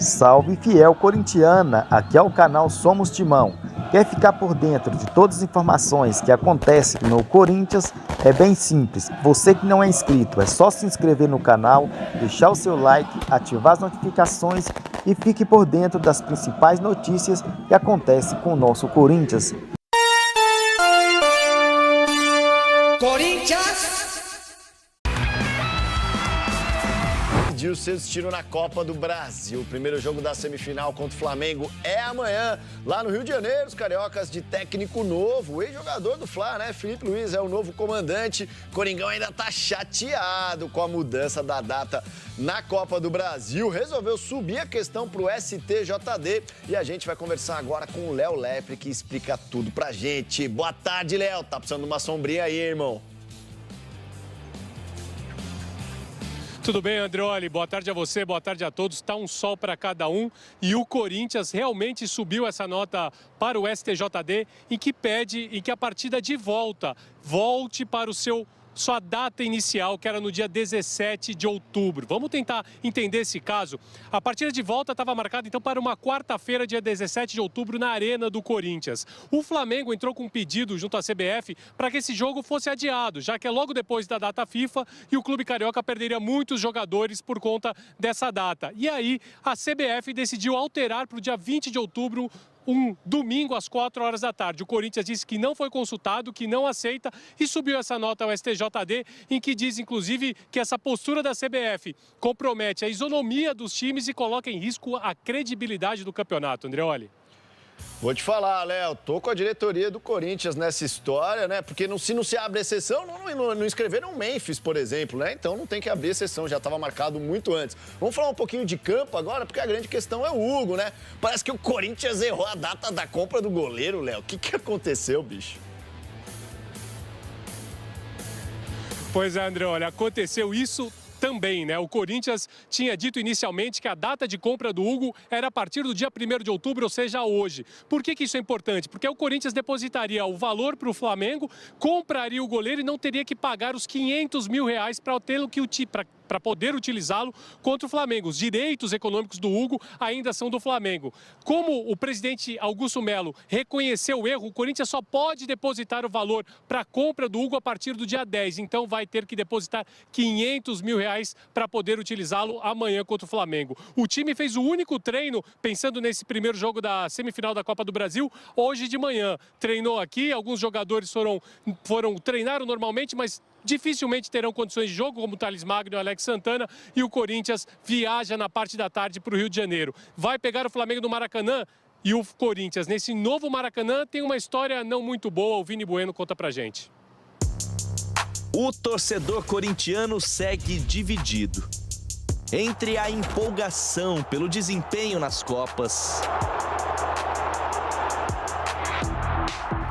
Salve fiel corintiana, aqui é o canal Somos Timão. Quer ficar por dentro de todas as informações que acontecem no Corinthians? É bem simples, você que não é inscrito, é só se inscrever no canal, deixar o seu like, ativar as notificações e fique por dentro das principais notícias que acontecem com o nosso Corinthians. Corinthians! Decidiu seu destino na Copa do Brasil. O primeiro jogo da semifinal contra o Flamengo é amanhã, lá no Rio de Janeiro. Os cariocas de técnico novo, o ex-jogador do Fla, né? Felipe Luiz é o novo comandante. Coringão ainda tá chateado com a mudança da data na Copa do Brasil. Resolveu subir a questão pro STJD e a gente vai conversar agora com o Léo Lepre, que explica tudo pra gente. Boa tarde, Léo. Tá precisando de uma sombrinha aí, irmão? Tudo bem, Andreoli? Boa tarde a você, boa tarde a todos. Está um sol para cada um e o Corinthians realmente subiu essa nota para o STJD em que pede que a partida de volta volte para sua data inicial, que era no dia 17 de outubro. Vamos tentar entender esse caso. A partida de volta estava marcada, então, para uma quarta-feira, dia 17 de outubro, na Arena do Corinthians. O Flamengo entrou com um pedido junto à CBF para que esse jogo fosse adiado, já que é logo depois da data FIFA e o clube carioca perderia muitos jogadores por conta dessa data. E aí, a CBF decidiu alterar para o dia 20 de outubro, um domingo às 4 horas da tarde. O Corinthians disse que não foi consultado, que não aceita e subiu essa nota ao STJD, em que diz, inclusive, que essa postura da CBF compromete a isonomia dos times e coloca em risco a credibilidade do campeonato. Andreoli. Vou te falar, Léo, tô com a diretoria do Corinthians nessa história, né? Porque se não se abre exceção, não escreveram Memphis, por exemplo, né? Então não tem que abrir exceção, já estava marcado muito antes. Vamos falar um pouquinho de campo agora, porque a grande questão é o Hugo, né? Parece que o Corinthians errou a data da compra do goleiro, Léo. O que aconteceu, bicho? Pois é, André, olha, aconteceu isso também, né? O Corinthians tinha dito inicialmente que a data de compra do Hugo era a partir do dia 1º de outubro, ou seja, hoje. Por que isso é importante? Porque o Corinthians depositaria o valor para o Flamengo, compraria o goleiro e não teria que pagar os R$500 mil para poder utilizá-lo contra o Flamengo. Os direitos econômicos do Hugo ainda são do Flamengo. Como o presidente Augusto Melo reconheceu o erro, o Corinthians só pode depositar o valor para a compra do Hugo a partir do dia 10. Então vai ter que depositar R$500 mil para poder utilizá-lo amanhã contra o Flamengo. O time fez o único treino, pensando nesse primeiro jogo da semifinal da Copa do Brasil, hoje de manhã. Treinou aqui, alguns jogadores treinaram normalmente, mas dificilmente terão condições de jogo, como o Thales Magno e o Alex Santana, e o Corinthians viaja na parte da tarde para o Rio de Janeiro. Vai pegar o Flamengo no Maracanã e o Corinthians, nesse novo Maracanã, tem uma história não muito boa. O Vini Bueno conta pra gente. O torcedor corintiano segue dividido entre a empolgação pelo desempenho nas Copas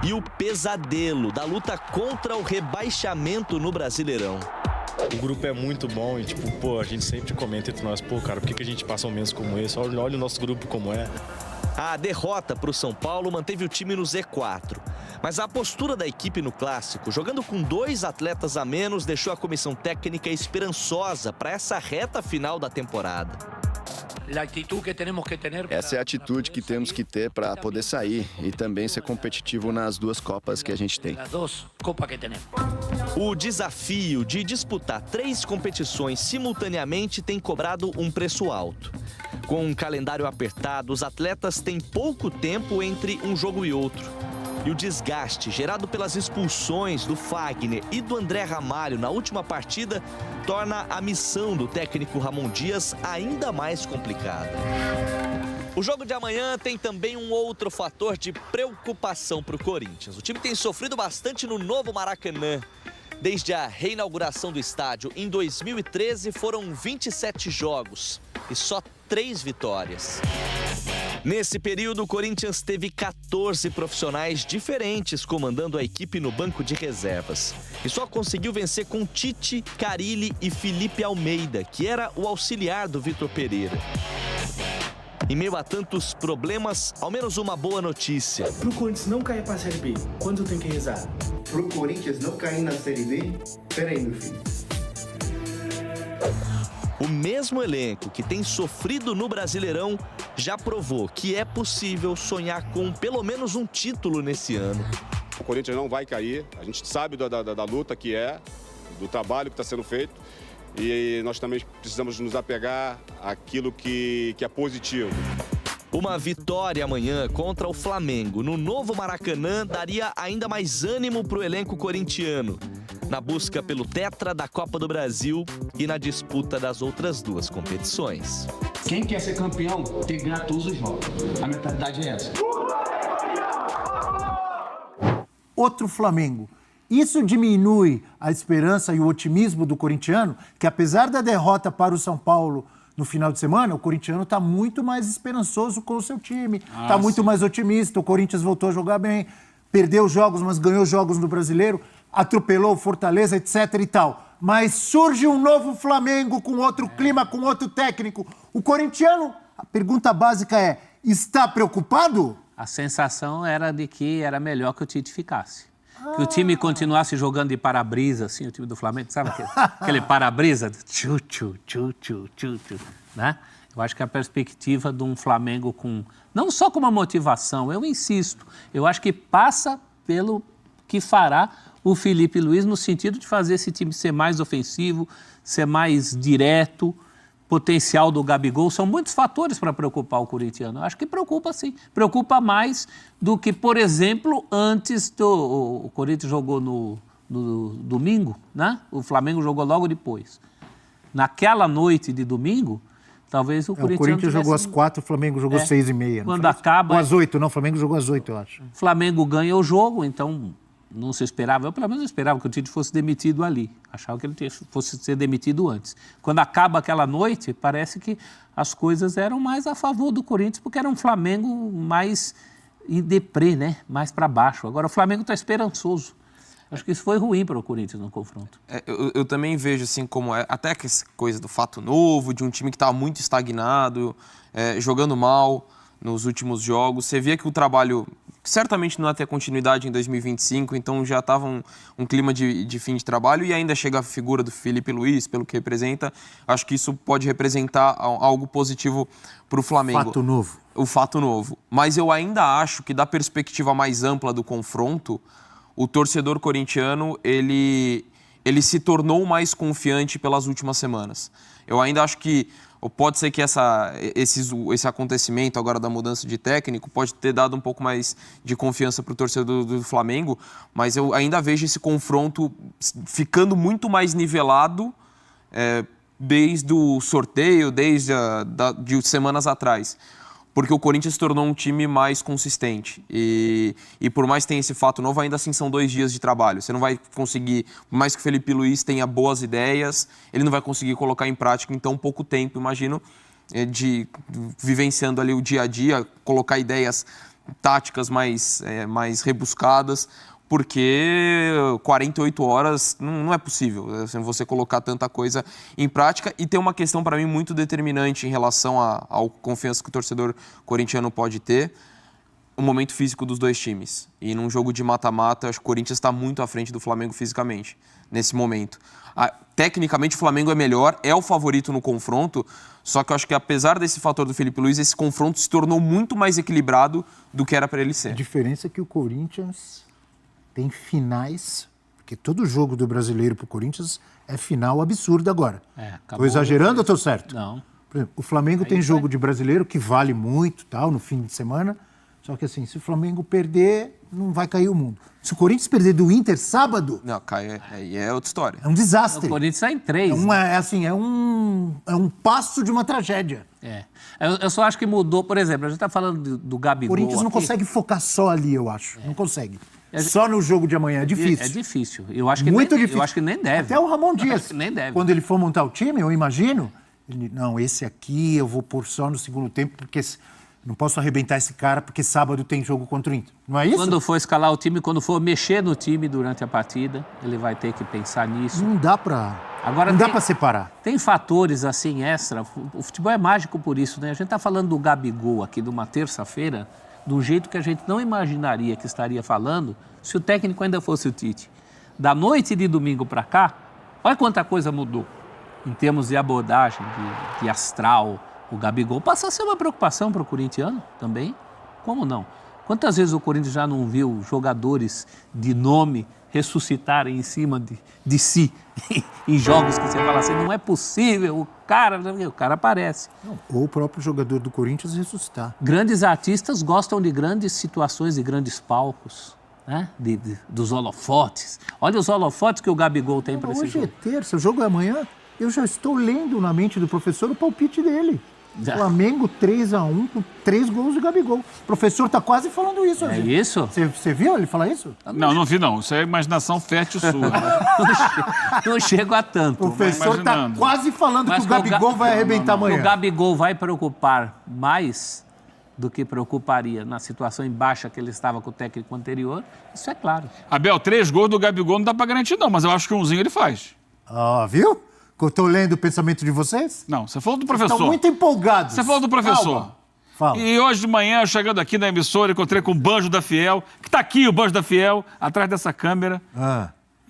e o pesadelo da luta contra o rebaixamento no Brasileirão. O grupo é muito bom e, a gente sempre comenta entre nós, cara, por que a gente passa momentos como esse? Olha o nosso grupo como é. A derrota para o São Paulo manteve o time no Z4. Mas a postura da equipe no Clássico, jogando com 2 atletas a menos, deixou a comissão técnica esperançosa para essa reta final da temporada. Essa é a atitude que temos que ter para poder sair e também ser competitivo nas 2 Copas que a gente tem. O desafio de disputar 3 competições simultaneamente tem cobrado um preço alto. Com um calendário apertado, os atletas têm pouco tempo entre um jogo e outro. E o desgaste gerado pelas expulsões do Fagner e do André Ramalho na última partida torna a missão do técnico Ramon Dias ainda mais complicada. O jogo de amanhã tem também um outro fator de preocupação para o Corinthians. O time tem sofrido bastante no novo Maracanã. Desde a reinauguração do estádio em 2013, foram 27 jogos e só 3 vitórias. Nesse período, o Corinthians teve 14 profissionais diferentes comandando a equipe no banco de reservas. E só conseguiu vencer com Tite, Carille e Felipe Almeida, que era o auxiliar do Vitor Pereira. Em meio a tantos problemas, ao menos uma boa notícia. Pro Corinthians não cair pra Série B, quanto tem que rezar? Pro Corinthians não cair na Série B? Pera aí, meu filho. O mesmo elenco que tem sofrido no Brasileirão já provou que é possível sonhar com pelo menos um título nesse ano. O Corinthians não vai cair, a gente sabe da luta que é, do trabalho que está sendo feito, e nós também precisamos nos apegar àquilo que é positivo. Uma vitória amanhã contra o Flamengo no novo Maracanã daria ainda mais ânimo para o elenco corintiano, na busca pelo tetra da Copa do Brasil e na disputa das outras duas competições. Quem quer ser campeão tem que ganhar todos os jogos. A mentalidade é essa. Outro Flamengo. Isso diminui a esperança e o otimismo do corintiano, que apesar da derrota para o São Paulo no final de semana, o corintiano está muito mais esperançoso com o seu time, está muito mais otimista. O Corinthians voltou a jogar bem, perdeu jogos, mas ganhou jogos no Brasileiro, atropelou o Fortaleza, etc. e tal. Mas surge um novo Flamengo com outro clima, com outro técnico. O corintiano, a pergunta básica é, está preocupado? A sensação era de que era melhor que o Tite ficasse. Que o time continuasse jogando de para-brisa, assim, o time do Flamengo, sabe aquele para-brisa? Né? Eu acho que a perspectiva de um Flamengo com... Não só com uma motivação, eu insisto, eu acho que passa pelo que fará o Felipe Luiz no sentido de fazer esse time ser mais ofensivo, ser mais direto, potencial do Gabigol, são muitos fatores para preocupar o corintiano. Eu acho que preocupa sim, preocupa mais do que, por exemplo, antes o Corinthians jogou no domingo, né? O Flamengo jogou logo depois. Naquela noite de domingo, talvez o Corinthians jogou às 4, o Flamengo jogou às 6h30. Quando acaba... Ou às 8, não, o Flamengo jogou às 8, eu acho. O Flamengo ganha o jogo, então... Não se esperava, eu pelo menos esperava que o Tite fosse demitido ali. Achava que ele fosse ser demitido antes. Quando acaba aquela noite, parece que as coisas eram mais a favor do Corinthians, porque era um Flamengo mais deprê, né? Mais para baixo. Agora o Flamengo está esperançoso. Acho que isso foi ruim para o Corinthians no confronto. Eu também vejo assim como até que essa coisa do fato novo, de um time que estava muito estagnado, jogando mal nos últimos jogos. Você via que o trabalho certamente não ia ter continuidade em 2025, então já estava um clima de fim de trabalho e ainda chega a figura do Felipe Luiz, pelo que representa. Acho que isso pode representar algo positivo para o Flamengo. Fato novo. O fato novo. Mas eu ainda acho que da perspectiva mais ampla do confronto, o torcedor corintiano, ele se tornou mais confiante pelas últimas semanas. Eu ainda acho que pode ser que esse acontecimento agora da mudança de técnico pode ter dado um pouco mais de confiança para o torcedor do Flamengo, mas eu ainda vejo esse confronto ficando muito mais nivelado desde o sorteio, desde de semanas atrás. Porque o Corinthians se tornou um time mais consistente. E por mais que tenha esse fato novo, ainda assim são 2 dias de trabalho. Você não vai conseguir, por mais que o Felipe Luiz tenha boas ideias, ele não vai conseguir colocar em prática em tão pouco tempo, imagino, vivenciando ali o dia a dia, colocar ideias táticas mais rebuscadas, porque 48 horas não é possível você colocar tanta coisa em prática. E tem uma questão para mim muito determinante em relação à confiança que o torcedor corintiano pode ter, o momento físico dos dois times. E num jogo de mata-mata, acho que o Corinthians está muito à frente do Flamengo fisicamente, nesse momento. Tecnicamente o Flamengo é melhor, é o favorito no confronto, só que eu acho que apesar desse fator do Felipe Luiz, esse confronto se tornou muito mais equilibrado do que era para ele ser. A diferença é que o Corinthians tem finais, porque todo jogo do Brasileiro para o Corinthians é final absurdo agora. Estou exagerando ou estou certo? Não. Por exemplo, o Flamengo tem jogo de Brasileiro que vale muito, tal, no fim de semana, só que assim, se o Flamengo perder, não vai cair o mundo. Se o Corinthians perder do Inter sábado... Não, cai, aí é outra história. É um desastre. O Corinthians está em 3. É um passo de uma tragédia. Eu só acho que mudou, por exemplo, a gente está falando do Gabigol. O Corinthians não consegue focar só ali, eu acho. Não consegue. Só no jogo de amanhã é difícil. É difícil. Eu acho que muito nem, difícil. Eu acho que nem deve. Até o Ramon Dias, nem deve. Quando ele for montar o time, eu imagino, esse aqui eu vou pôr só no segundo tempo, porque não posso arrebentar esse cara, porque sábado tem jogo contra o Inter. Não é isso? Quando for escalar o time, quando for mexer no time durante a partida, ele vai ter que pensar nisso. Não dá para separar. Tem fatores assim extra. O futebol é mágico por isso, né? A gente está falando do Gabigol aqui de uma terça-feira, do jeito que a gente não imaginaria que estaria falando se o técnico ainda fosse o Tite. Da noite de domingo para cá, olha quanta coisa mudou. em termos de abordagem, de astral, o Gabigol passa a ser uma preocupação para o corintiano também. Como não? Quantas vezes o Corinthians já não viu jogadores de nome ressuscitarem em cima de si em jogos que você fala assim, não é possível, o cara aparece. Ou o próprio jogador do Corinthians ressuscitar. Grandes artistas gostam de grandes situações e grandes palcos, né? Dos holofotes. Olha os holofotes que o Gabigol tem para esse Hoje jogo. é terça, o jogo é amanhã. Eu já estou lendo na mente do professor o palpite dele. Já. Flamengo 3-1 com 3 gols do Gabigol. O professor está quase falando isso. É gente. isso? Você viu ele falar isso? Não vi não. Isso é imaginação fértil sua. Não chego a tanto. O professor está quase falando que o Gabigol vai arrebentar amanhã. O Gabigol vai preocupar mais do que preocuparia na situação em baixa que ele estava com o técnico anterior, isso é claro. Abel, 3 gols do Gabigol não dá pra garantir não, mas eu acho que umzinho ele faz. Viu? Eu estou lendo o pensamento de vocês? Não, você falou do professor. Estão muito empolgados. Você falou do professor. Calma. Fala. E hoje de manhã, chegando aqui na emissora, encontrei com o Banjo da Fiel, que está aqui o Banjo da Fiel, atrás dessa câmera.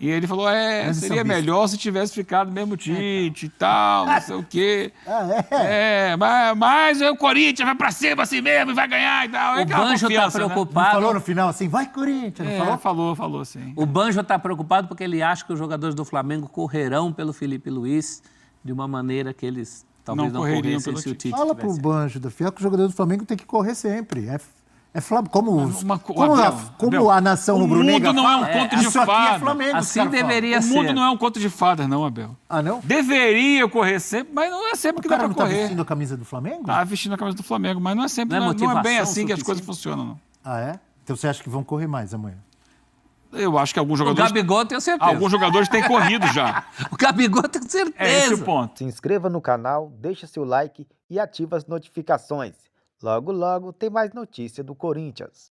E ele falou, seria melhor se tivesse ficado mesmo Tite e tal, não sei o quê. Mas o Corinthians vai pra cima assim mesmo e vai ganhar e tal. O Banjo está preocupado. Não falou no final assim, vai Corinthians, não falou? Falou sim. O Banjo está preocupado porque ele acha que os jogadores do Flamengo correrão pelo Felipe Luiz de uma maneira que eles talvez não corressem se o Tite Fala tivesse. pro Banjo da Fiel que o jogador do Flamengo tem que correr sempre. Como a nação rubro-negra O mundo não é um conto de isso aqui fada. é Flamengo. Assim deveria ser. O mundo não é um conto de fadas, não, Abel. Não? Deveria correr sempre, mas não é sempre que dá pra correr. O cara tá vestindo a camisa do Flamengo? Tá vestindo a camisa do Flamengo, mas não é sempre, não é bem assim que as coisas funcionam, não. Então você acha que vão correr mais amanhã? Eu acho que alguns jogadores... O Gabigol, tenho certeza. Alguns jogadores têm corrido já. O Gabigol, tenho certeza. É esse o ponto. Se inscreva no canal, deixa seu like e ativa as notificações. Logo, logo tem mais notícia do Corinthians.